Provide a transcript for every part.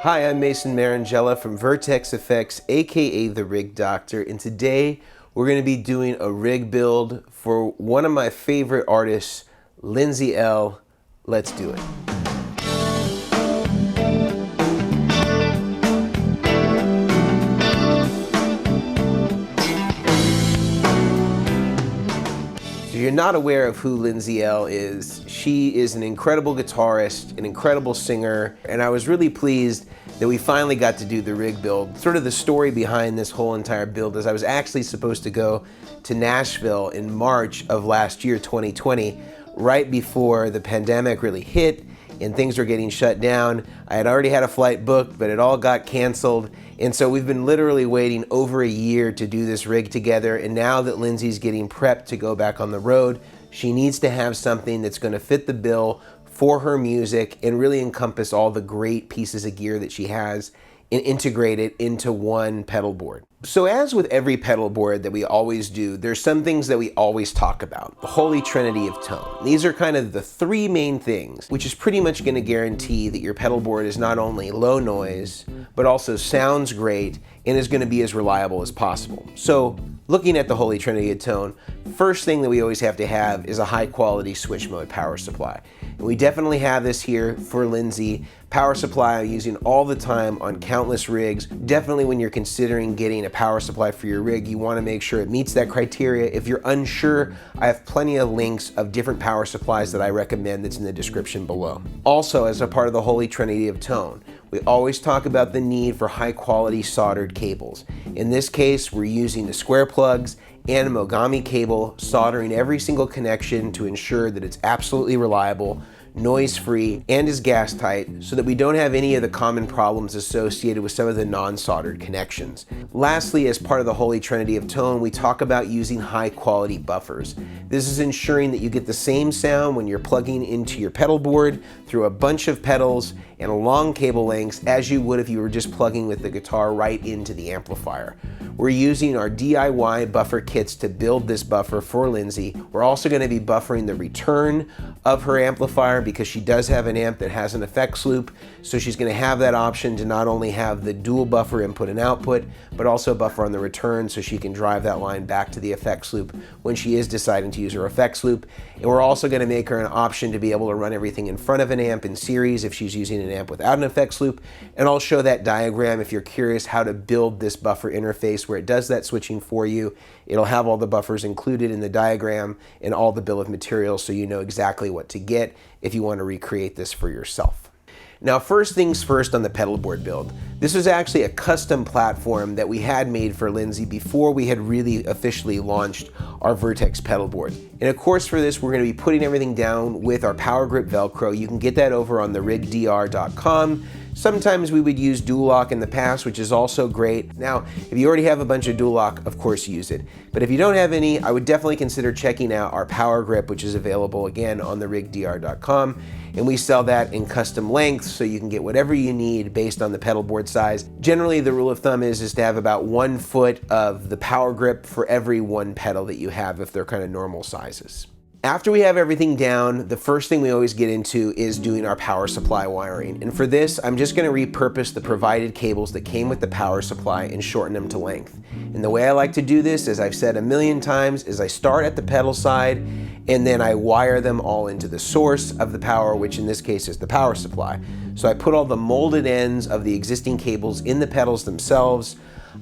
Hi, I'm Mason Marangella from Vertex Effects, aka The Rig Doctor, and today we're going to be doing a rig build for one of my favorite artists, Lindsay Ell. Let's do it. If you're not aware of who Lindsay Ell is, she is an incredible guitarist, an incredible singer, and I was really pleased that we finally got to do the rig build. Sort of the story behind this whole entire build is I was actually supposed to go to Nashville in March of last year, 2020, right before the pandemic really hit and things were getting shut down. I had already had a flight booked, but it all got canceled. And so we've been literally waiting over a year to do this rig together. And now that Lindsay's getting prepped to go back on the road, she needs to have something that's gonna fit the bill for her music and really encompass all the great pieces of gear that she has and integrate it into one pedal board. So as with every pedal board that we always do, there's some things that we always talk about. The holy trinity of tone. These are kind of the three main things, which is pretty much going to guarantee that your pedal board is not only low noise, but also sounds great and is going to be as reliable as possible. So looking at the holy trinity of tone, first thing that we always have to have is a high quality switch mode power supply. And we definitely have this here for Lindsay. Power supply I'm using all the time on countless rigs. Definitely when you're considering getting a power supply for your rig, you want to make sure it meets that criteria. If you're unsure, I have plenty of links of different power supplies that I recommend that's in the description below. Also, as a part of the holy trinity of tone, we always talk about the need for high quality soldered cables. In this case, we're using the square plugs and a Mogami cable, soldering every single connection to ensure that it's absolutely reliable, noise-free, and is gas tight so that we don't have any of the common problems associated with some of the non-soldered connections. Lastly, as part of the holy trinity of tone, we talk about using high-quality buffers. This is ensuring that you get the same sound when you're plugging into your pedal board through a bunch of pedals and long cable lengths as you would if you were just plugging with the guitar right into the amplifier. We're using our DIY buffer kits to build this buffer for Lindsay. We're also going to be buffering the return of her amplifier because she does have an amp that has an effects loop, so she's going to have that option to not only have the dual buffer input and output, but also buffer on the return so she can drive that line back to the effects loop when she is deciding to use her effects loop. And we're also going to make her an option to be able to run everything in front of an amp in series if she's using an amp without an effects loop. And I'll show that diagram if you're curious how to build this buffer interface where it does that switching for you. It'll have all the buffers included in the diagram and all the bill of materials so you know exactly what to get if you want to recreate this for yourself. Now, first things first on the pedal board build. This was actually a custom platform that we had made for Lindsay before we had really officially launched our Vertex pedal board. And of course for this, we're going to be putting everything down with our power grip Velcro. You can get that over on therigdr.com. Sometimes we would use dual lock in the past, which is also great. Now, if you already have a bunch of dual lock, of course use it. But if you don't have any, I would definitely consider checking out our power grip, which is available again on therigdr.com. And we sell that in custom lengths, so you can get whatever you need based on the pedal board size. Generally, the rule of thumb is to have about 1 foot of the power grip for every one pedal that you have if they're kind of normal sizes. After we have everything down, the first thing we always get into is doing our power supply wiring. And for this, I'm just going to repurpose the provided cables that came with the power supply and shorten them to length. And the way I like to do this, as I've said a million times, is I start at the pedal side and then I wire them all into the source of the power, which in this case is the power supply. So I put all the molded ends of the existing cables in the pedals themselves.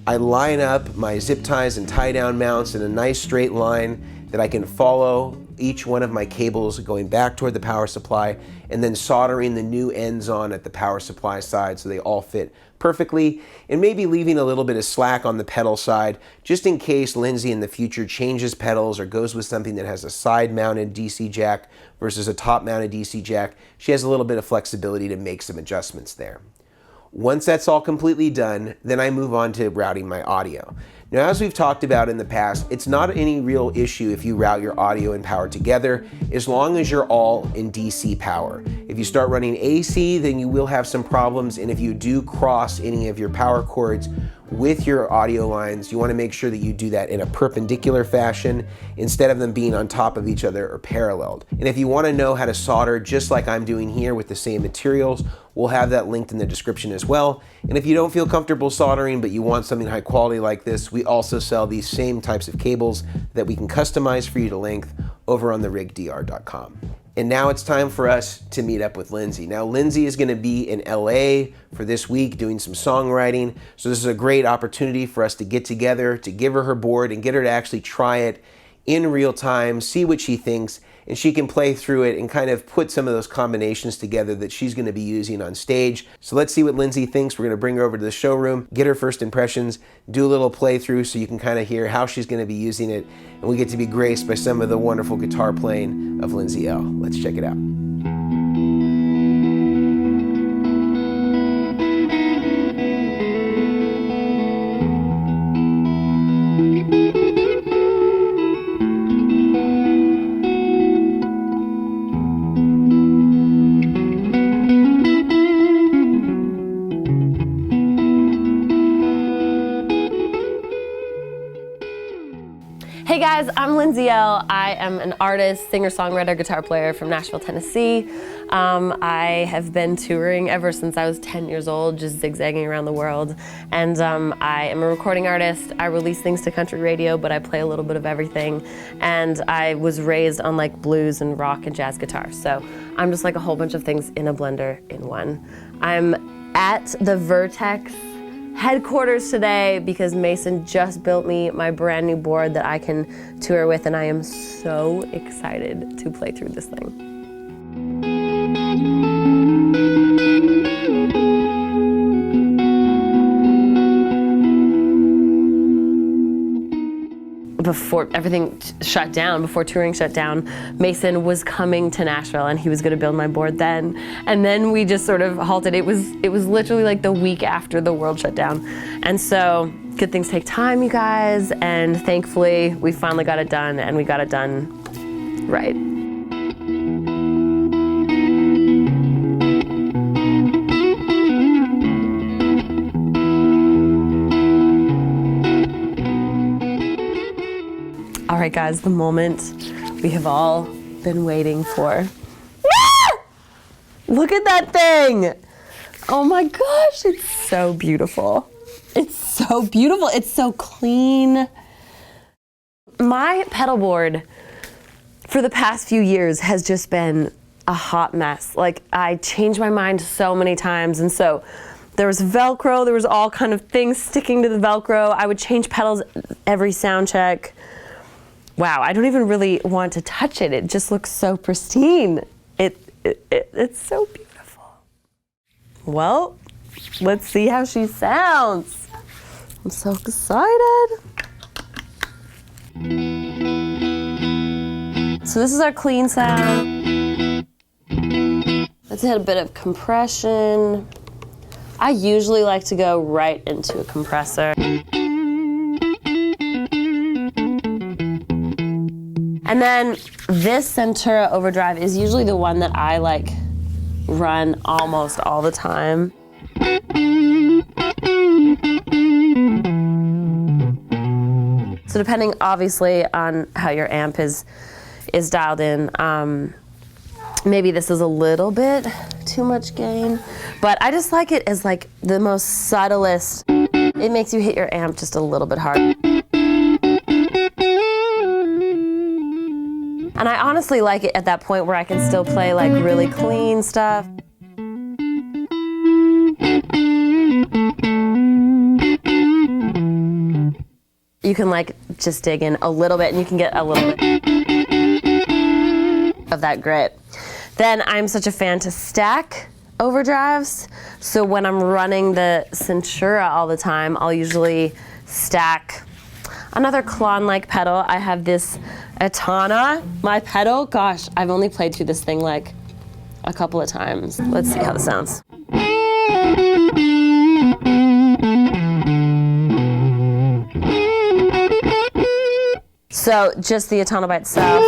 I line up my zip ties and tie down mounts in a nice straight line that I can follow each one of my cables going back toward the power supply and then soldering the new ends on at the power supply side so they all fit perfectly, and maybe leaving a little bit of slack on the pedal side just in case Lindsay in the future changes pedals or goes with something that has a side mounted DC jack versus a top mounted DC jack. She has a little bit of flexibility to make some adjustments there. Once that's all completely done, then I move on to routing my audio. Now, as we've talked about in the past, it's not any real issue if you route your audio and power together, as long as you're all in DC power. If you start running AC, then you will have some problems, and if you do cross any of your power cords with your audio lines, you want to make sure that you do that in a perpendicular fashion instead of them being on top of each other or paralleled. And if you want to know how to solder just like I'm doing here with the same materials, we'll have that linked in the description as well. And if you don't feel comfortable soldering, but you want something high quality like this, we also sell these same types of cables that we can customize for you to length over on therigdr.com. And now it's time for us to meet up with Lindsay. Now, Lindsay is gonna be in LA for this week doing some songwriting. So this is a great opportunity for us to get together, to give her her board and get her to actually try it in real time, see what she thinks, and she can play through it and kind of put some of those combinations together that she's gonna be using on stage. So let's see what Lindsay thinks. We're gonna bring her over to the showroom, get her first impressions, do a little playthrough so you can kind of hear how she's gonna be using it, and we get to be graced by some of the wonderful guitar playing of Lindsay Ell. Let's check it out. Hey guys, I'm Lindsay Ell. I am an artist, singer, songwriter, guitar player from Nashville, Tennessee. I have been touring ever since I was 10 years old, just zigzagging around the world. And I am a recording artist. I release things to country radio, but I play a little bit of everything. And I was raised on like blues and rock and jazz guitar. So I'm just like a whole bunch of things in a blender in one. I'm at the Vertex headquarters today because Mason just built me my brand new board that I can tour with, and I am so excited to play through this thing. Before everything shut down, before touring shut down, Mason was coming to Nashville and he was gonna build my board then. And then we just sort of halted. It was literally like the week after the world shut down. And so good things take time, you guys. And thankfully we finally got it done, and we got it done right. All right, guys, the moment we have all been waiting for. Ah! Look at that thing. Oh my gosh, it's so beautiful. It's so beautiful. It's so clean. My pedal board for the past few years has just been a hot mess. Like, I changed my mind so many times, and so there was Velcro, there was all kind of things sticking to the Velcro. I would change pedals every sound check. Wow, I don't even really want to touch it. It just looks so pristine. It's so beautiful. Well, let's see how she sounds. I'm so excited. So this is our clean sound. Let's hit a bit of compression. I usually like to go right into a compressor. And then this Centura overdrive is usually the one that I like run almost all the time. So depending obviously on how your amp is dialed in, maybe this is a little bit too much gain, but I just like it as like the most subtlest. It makes you hit your amp just a little bit hard. And I honestly like it at that point where I can still play like really clean stuff. You can like just dig in a little bit and you can get a little bit of that grit. Then I'm such a fan to stack overdrives. So when I'm running the Centura all the time, I'll usually stack another Klon-like pedal. I have this Etana, my pedal. Gosh, I've only played through this thing like a couple of times. Let's see how this sounds. So just the Etana by itself.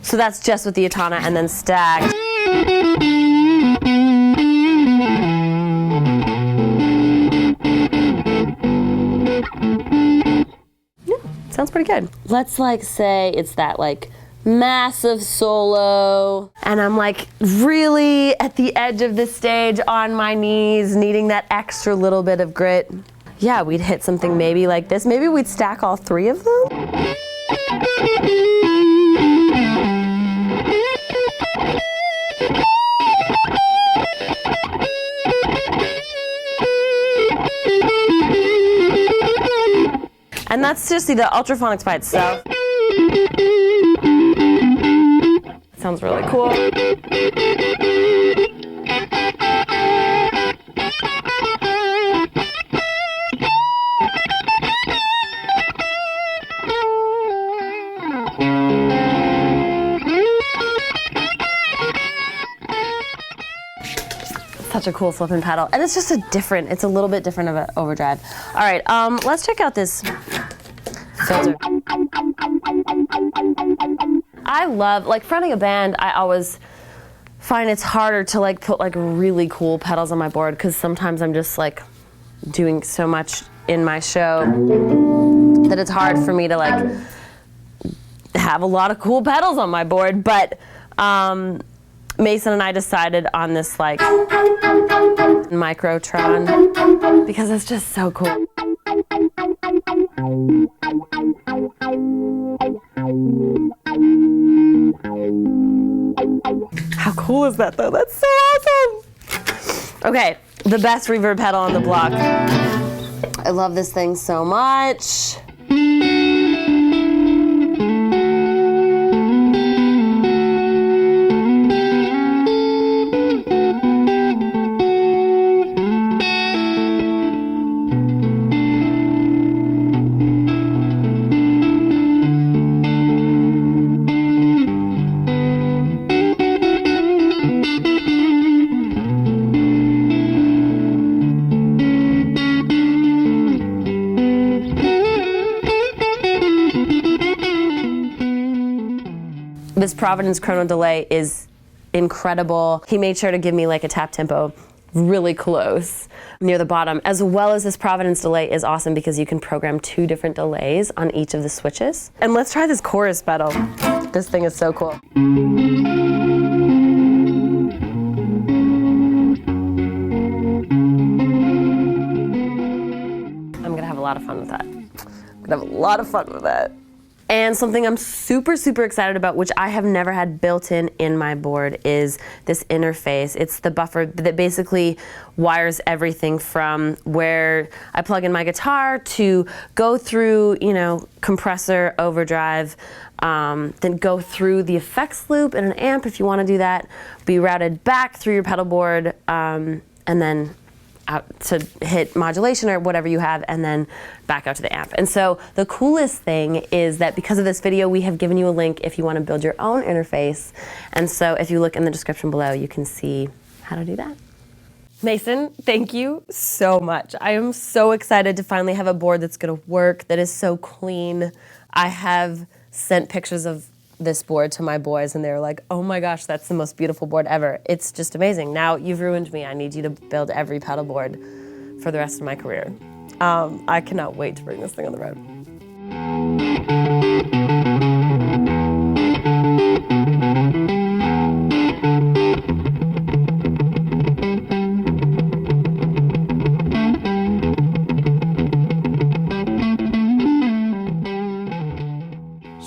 So that's just with the Etana and then stacked. Sounds pretty good. Let's like say it's that like massive solo. And I'm like really at the edge of the stage on my knees, needing that extra little bit of grit. Yeah, we'd hit something maybe like this. Maybe we'd stack all three of them. And that's just the Ultraphonics by itself. Sounds really cool. Such a cool flip and pedal. And it's just it's a little bit different of an overdrive. All right, let's check out this filter. I love, like, fronting a band, I always find it's harder to like put like really cool pedals on my board because sometimes I'm just like doing so much in my show that it's hard for me to like have a lot of cool pedals on my board. But Mason and I decided on this like Microtron because it's just so cool. How cool is that though? That's so awesome! Okay, the best reverb pedal on the block. I love this thing so much. This Providence chrono delay is incredible. He made sure to give me like a tap tempo really close near the bottom, as well as this Providence delay is awesome because you can program 2 different delays on each of the switches. And let's try this chorus pedal. This thing is so cool. I'm gonna have a lot of fun with that. I'm gonna have a lot of fun with that. And something I'm super, super excited about, which I have never had built in my board, is this interface. It's the buffer that basically wires everything from where I plug in my guitar to go through, you know, compressor, overdrive, then go through the effects loop and an amp if you want to do that, be routed back through your pedal board, and then out to hit modulation or whatever you have, and then back out to the amp. And so the coolest thing is that because of this video, we have given you a link if you want to build your own interface. And so if you look in the description below, you can see how to do that. Mason, thank you so much. I am so excited to finally have a board that's going to work, that is so clean. I have sent pictures of this board to my boys and they're like, oh my gosh, that's the most beautiful board ever. It's just amazing. Now you've ruined me. I need you to build every pedal board for the rest of my career. I cannot wait to bring this thing on the road.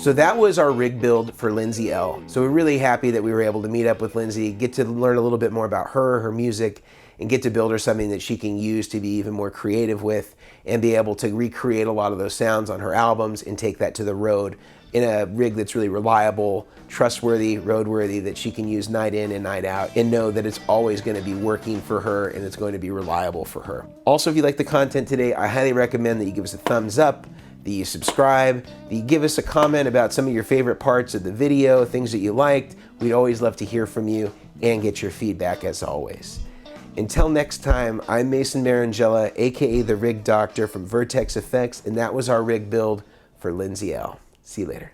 So that was our rig build for Lindsay Ell. So we're really happy that we were able to meet up with Lindsay, get to learn a little bit more about her music, and get to build her something that she can use to be even more creative with and be able to recreate a lot of those sounds on her albums and take that to the road in a rig that's really reliable, trustworthy, roadworthy, that she can use night in and night out and know that it's always going to be working for her and it's going to be reliable for her. Also, if you like the content today, I highly recommend that you give us a thumbs up, that you subscribe, that you give us a comment about some of your favorite parts of the video, things that you liked. We'd always love to hear from you and get your feedback as always. Until next time, I'm Mason Marangella, aka the Rig Doctor from Vertex Effects, and that was our rig build for Lindsay Ell. See you later.